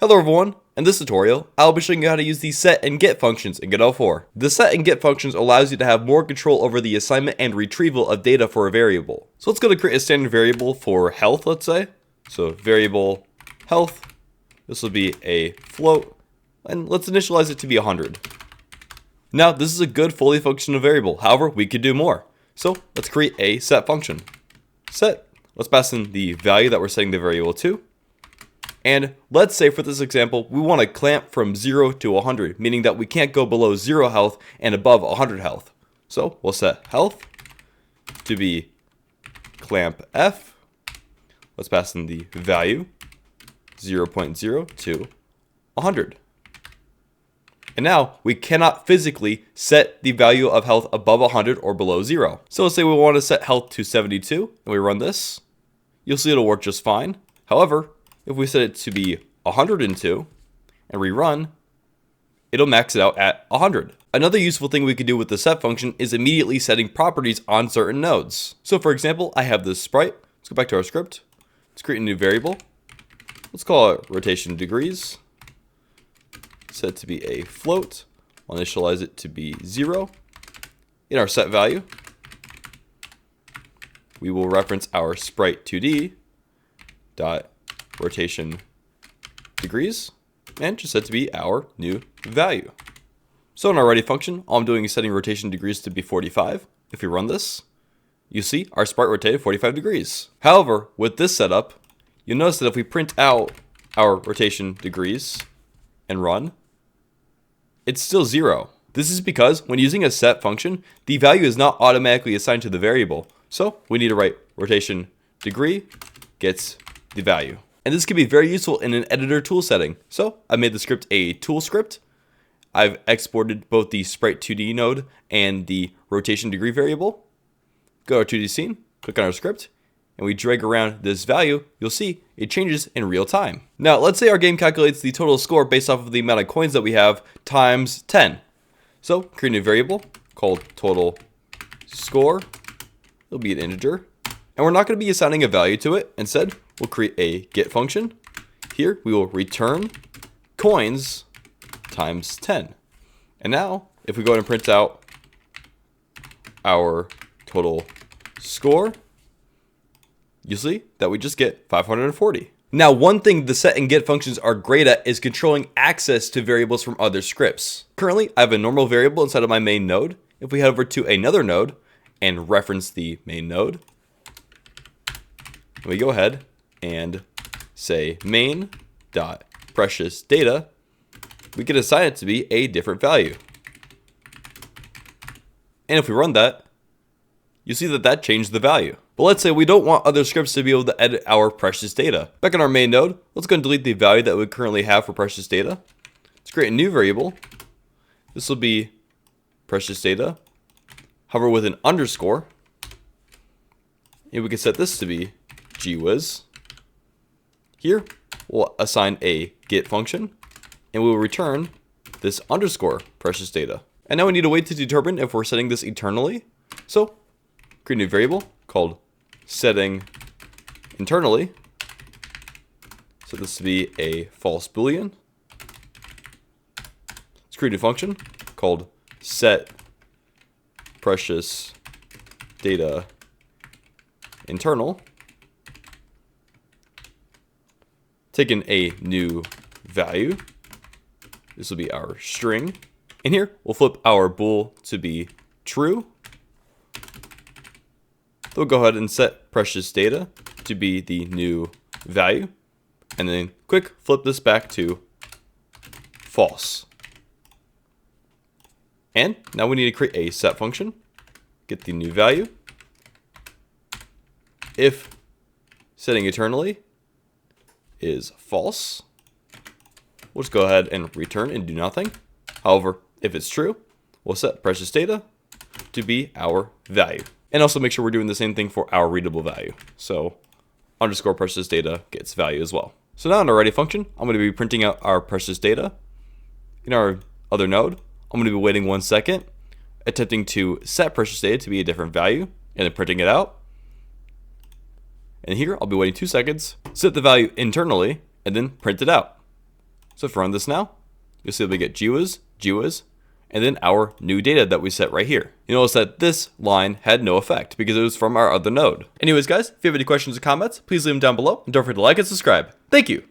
Hello everyone, in this tutorial, I'll be showing you how to use the set and get functions in Godot 4. The set and get functions allows you to have more control over the assignment and retrieval of data for a variable. So let's go to create a standard variable for health, let's say. So variable health, this will be a float, and let's initialize it to be 100. Now this is a good fully functional variable, however we could do more. So let's create a set function. Set, let's pass in the value that we're setting the variable to. And let's say for this example, we want to clamp from 0 to 100, meaning that we can't go below 0 health and above 100 health. So we'll set health to be clamp F. Let's pass in the value 0.0 to 100. And now we cannot physically set the value of health above 100 or below 0. So let's say we want to set health to 72 and we run this. You'll see it'll work just fine. However, if we set it to be 102 and rerun, it'll max it out at 100. Another useful thing we could do with the set function is immediately setting properties on certain nodes. So for example, I have this sprite. Let's go back to our script. Let's create a new variable. Let's call it rotation degrees. Set it to be a float. I'll initialize it to be 0. In our set value, we will reference our sprite 2D dot rotation degrees and just set to be our new value. So in our ready function, all I'm doing is setting rotation degrees to be 45. If we run this, you see our sprite rotated 45 degrees. However, with this setup, you'll notice that if we print out our rotation degrees and run, it's still 0. This is because when using a set function, the value is not automatically assigned to the variable. So we need to write rotation degree gets the value. And this can be very useful in an editor tool setting. So I made the script a tool script. I've exported both the sprite 2D node and the rotation degree variable. Go to our 2D scene, click on our script, and we drag around this value. You'll see it changes in real time. Now let's say our game calculates the total score based off of the amount of coins that we have times 10. So create a new variable called total score. It'll be an integer. And we're not going to be assigning a value to it. Instead, we'll create a get function. Here, we will return coins times 10. And now, if we go ahead and print out our total score, you'll see that we just get 540. Now, one thing the set and get functions are great at is controlling access to variables from other scripts. Currently, I have a normal variable inside of my main node. If we head over to another node and reference the main node, we go ahead and say main dot precious data, we can assign it to be a different value. And if we run that, you see that that changed the value. But let's say we don't want other scripts to be able to edit our precious data. Back in our main node, let's go and delete the value that we currently have for precious data. Let's create a new variable. This will be precious data, however with an underscore. And we can set this to be gwiz. Here, we'll assign a get function, and we'll return this underscore precious data. And now we need to wait to determine if we're setting this eternally. So, create a new variable called setting internally. Set this to be a false boolean. Let's create a new function called set precious data internal. Taking a new value. This will be our string. And here, we'll flip our bool to be true. We'll go ahead and set precious data to be the new value. And then quick flip this back to false. And now we need to create a set function. Get the new value. If setting eternally is false, we'll just go ahead and return and do nothing. However, if it's true, we'll set precious data to be our value. And also make sure we're doing the same thing for our readable value. So underscore precious data gets value as well. So now in our ready function, I'm going to be printing out our precious data. In our other node, I'm going to be waiting 1 second, attempting to set precious data to be a different value, and then printing it out. And here, I'll be waiting 2 seconds, set the value internally, and then print it out. So if we run this now, you'll see that we get GWAS, GWAS, and then our new data that we set right here. You notice that this line had no effect because it was from our other node. Anyways, guys, if you have any questions or comments, please leave them down below, and don't forget to like and subscribe. Thank you.